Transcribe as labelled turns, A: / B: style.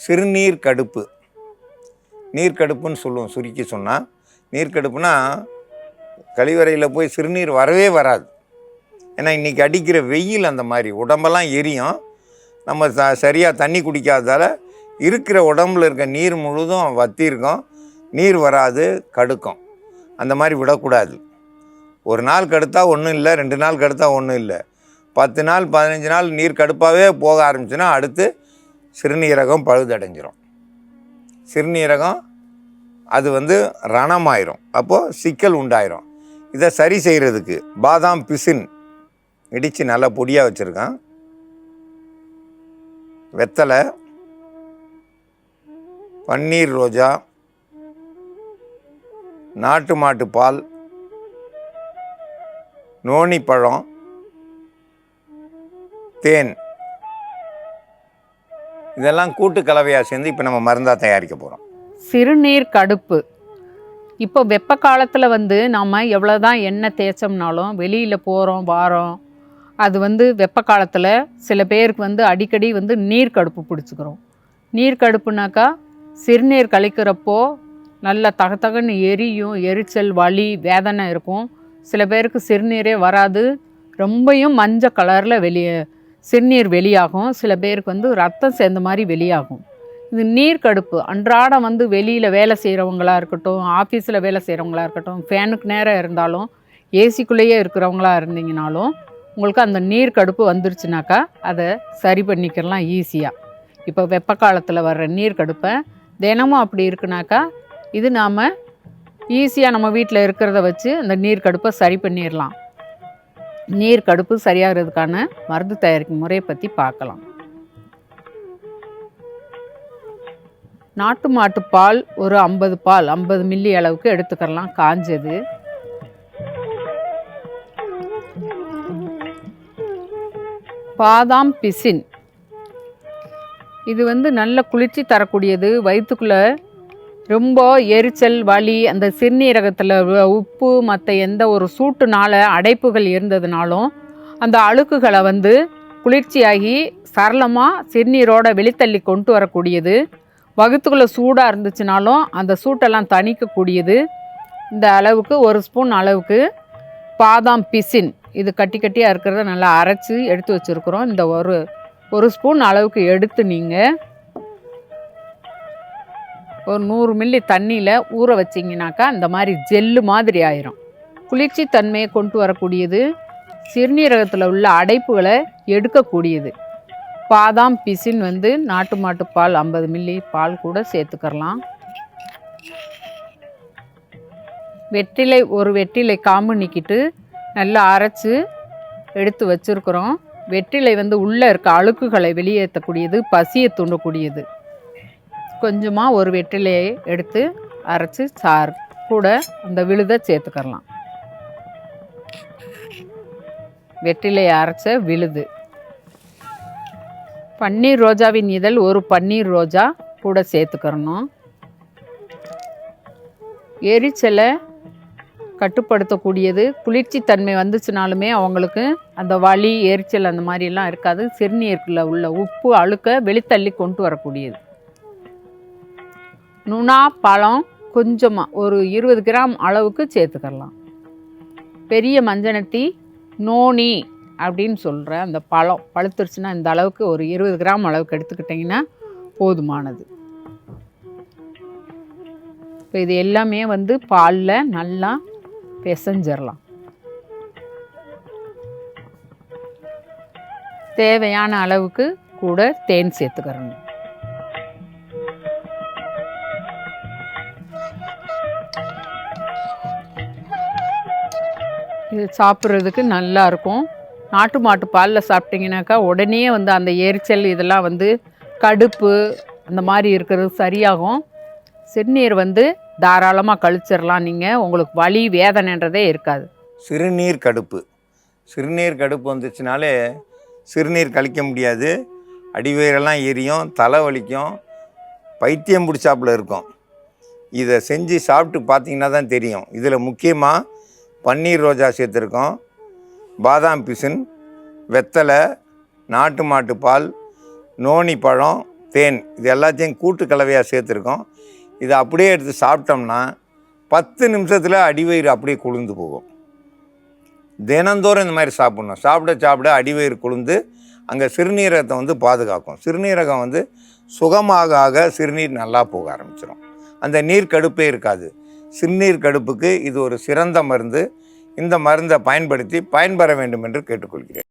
A: சிறுநீர் கடுப்பு. நீர்க்கடுப்புன்னு சொல்லுவோம் சுருக்கி சொன்னால். நீர்க்கடுப்புனா கழிவறையில் போய் சிறுநீர் வரவே வராது. ஏன்னா இன்றைக்கி அடிக்கிற வெயில் அந்த மாதிரி உடம்பெல்லாம் எரியும். நம்ம சரியாக தண்ணி குடிக்காததால் இருக்கிற உடம்புல இருக்க நீர் முழுதும் வற்றி இருக்கும், நீர் வராது, கடுக்கும். அந்த மாதிரி விடக்கூடாது. ஒரு நாள் கடுத்தா ஒன்றும் இல்லை, 2 நாள் கடுத்தா ஒன்றும் இல்லை. 10 நாள் 15 நாள் நீர் கடுப்பாகவே போக ஆரம்பிச்சுன்னா அடுத்து சிறுநீரகம் பழுதடைஞ்சிரும். சிறுநீரகம் அது ரணமாயிரும், அப்போது சிக்கல் உண்டாயிரும். இதை சரி செய்கிறதுக்கு பாதாம் பிசின் இடித்து நல்லா பொடியாக வச்சுருக்கேன், வெத்தலை, பன்னீர் ரோஜா, நாட்டு மாட்டு பால், நோனி பழம், தேன், இதெல்லாம் கூட்டு கலவையாக சேர்ந்து இப்போ நம்ம மருந்தாக தயாரிக்க போகிறோம்.
B: சிறுநீர் கடுப்பு. இப்போ வெப்ப காலத்தில் நம்ம எவ்வளோ தான் எண்ணெய் தேய்ச்சோம்னாலும் வெளியில் போகிறோம் வாரோம், அது வெப்ப காலத்தில் சில பேருக்கு அடிக்கடி நீர் கடுப்பு பிடிச்சிக்கிறோம். நீர் கடுப்புனாக்கா சிறுநீர் கழிக்கிறப்போ நல்ல தகத்தகன்னு எரியும், எரிச்சல், வலி, வேதனை இருக்கும். சில பேருக்கு சிறுநீரே வராது, ரொம்பையும் மஞ்சள் கலரில் சிறுநீர் வெளியாகும். சில பேருக்கு ரத்தம் சேர்ந்த மாதிரி வெளியாகும். இது நீர் கடுப்பு. அன்றாடம் வெளியில் வேலை செய்கிறவங்களா இருக்கட்டும், ஆஃபீஸில் வேலை செய்கிறவங்களா இருக்கட்டும், ஃபேனுக்கு நேரம் இருந்தாலும், ஏசிக்குள்ளேயே இருக்கிறவங்களா இருந்தீங்கனாலும் உங்களுக்கு அந்த நீர் கடுப்பு வந்துருச்சுனாக்கா அதை சரி பண்ணிக்கலாம் ஈஸியாக. இப்போ வெப்ப காலத்தில் வர்ற நீர் கடுப்பை தினமும் அப்படி இருக்குனாக்கா இது நாம் ஈஸியாக நம்ம வீட்டில் இருக்கிறத வச்சு அந்த நீர் கடுப்பை சரி பண்ணிடலாம். நீர் கடுப்பு சரியாகிறதுக்கான மருந்து தயாரிக்கும் முறையை பற்றி பார்க்கலாம். நாட்டு மாட்டு பால் ஒரு 50 மில்லி அளவுக்கு எடுத்துக்கலாம், காஞ்சது. பாதாம் பிசின் இது நல்ல குளிர்ச்சி தரக்கூடியது. வயிற்றுக்குள்ளே ரொம்ப எரிச்சல், வலி, அந்த சிறுநீரகத்தில் உப்பு மற்ற எந்த ஒரு சூட்டுனால் அடைப்புகள் இருந்ததுனாலும் அந்த அழுக்குகளை குளிர்ச்சியாகி சரளமாக சிறுநீரோட வெளித்தள்ளி கொண்டு வரக்கூடியது. வகுத்துக்குள்ளே சூடாக இருந்துச்சுனாலும் அந்த சூட்டெல்லாம் தணிக்கக்கூடியது. இந்த அளவுக்கு 1 ஸ்பூன் அளவுக்கு பாதாம் பிசின் இது கட்டி கட்டியாக இருக்கிறத நல்லா அரைச்சி எடுத்து வச்சுருக்குறோம். இந்த ஒரு ஸ்பூன் அளவுக்கு எடுத்து நீங்கள் ஒரு 100 மில்லி தண்ணியில் ஊற வச்சிங்கனாக்கா இந்த மாதிரி ஜெல்லு மாதிரி ஆயிரும். குளிர்ச்சி தன்மையை கொண்டு வரக்கூடியது, சிறுநீரகத்தில் உள்ள அடைப்புகளை எடுக்கக்கூடியது. பாதாம் பிசின் நாட்டு மாட்டு பால் 50 மில்லி பால் கூட சேர்த்துக்கலாம். வெற்றிலை ஒரு வெற்றிலை காம்பு நீக்கிட்டு நல்லா அரைச்சி எடுத்து வச்சுருக்குறோம். வெற்றிலை உள்ளே இருக்க அழுக்குகளை வெளியேற்றக்கூடியது, பசியை தூண்டக்கூடியது. கொஞ்சமாக ஒரு வெற்றிலையை எடுத்து அரைச்சி சாறு கூட அந்த விழுதை சேர்த்துக்கலாம். வெற்றிலையை அரைச்ச விழுது. பன்னீர் ரோஜாவின் இதழ் ஒரு பன்னீர் ரோஜா கூட சேர்த்துக்கிறணும். எரிச்சலை கட்டுப்படுத்தக்கூடியது. குளிர்ச்சி தன்மை வந்துச்சுனாலுமே அவங்களுக்கு அந்த வலி, எரிச்சல் அந்த மாதிரிலாம் இருக்காது. சிறுநீருக்குள்ள உள்ள உப்பு அழுக்க வெளித்தள்ளி கொண்டு வரக்கூடியது. நுணா பழம் கொஞ்சமாக ஒரு 20 கிராம் அளவுக்கு சேர்த்துக்கலாம். பெரிய மஞ்சனத்தி நோனி அப்படின்னு சொல்கிற அந்த பழம் பழுத்துருச்சுன்னா இந்த அளவுக்கு ஒரு 20 கிராம் அளவுக்கு எடுத்துக்கிட்டிங்கன்னா போதுமானது. இப்போ இது எல்லாமே பாலில் நல்லா பிசைஞ்சிடலாம். தேவையான அளவுக்கு கூட தேன் சேர்த்துக்கிறோம். இது சாப்பிட்றதுக்கு நல்லா இருக்கும். நாட்டு மாட்டு பாலில் சாப்பிட்டிங்கனாக்கா உடனே அந்த எரிச்சல் இதெல்லாம் கடுப்பு அந்த மாதிரி இருக்கிறது சரியாகும். சிறுநீர் தாராளமாக கழிச்சிடலாம். நீங்கள் உங்களுக்கு வலி வேதனைன்றதே இருக்காது.
A: சிறுநீர் கடுப்பு. சிறுநீர் கடுப்பு வந்துச்சுனாலே சிறுநீர் கழிக்க முடியாது, அடிவயிறெல்லாம் எரியும், தலை வலிக்கும், பைத்தியம் பிடிச்சாப்புல இருக்கும். இதை செஞ்சு சாப்பிட்டு பார்த்தீங்கன்னா தான் தெரியும். இதில் முக்கியமாக பன்னீர் ரோஜா சேர்த்துருக்கோம், பாதாம் பிசின், வெத்தலை, நாட்டு மாட்டு பால், நோனி பழம், தேன் இது எல்லாத்தையும் கூட்டு கலவையாக சேர்த்துருக்கோம். இதை அப்படியே எடுத்து சாப்பிட்டோம்னா 10 நிமிஷத்தில் அடிவயிறு அப்படியே குளிர்ந்து போகும். தினந்தோறும் இந்த மாதிரி சாப்பிட்ணும். சாப்பிட அடிவயிறு குளிர்ந்து அங்கே சிறுநீரகத்தை வந்து பாதுகாக்கும். சிறுநீரகம் வந்து சுகமாக சிறுநீர் நல்லா போக ஆரம்பிச்சிடும். அந்த நீர் கடுப்பே இருக்காது. சிறுநீர் கடுப்புக்கு இது ஒரு சிறந்த மருந்து. இந்த மருந்தை பயன்படுத்தி பயன்பெற வேண்டும் என்று கேட்டுக்கொள்கிறேன்.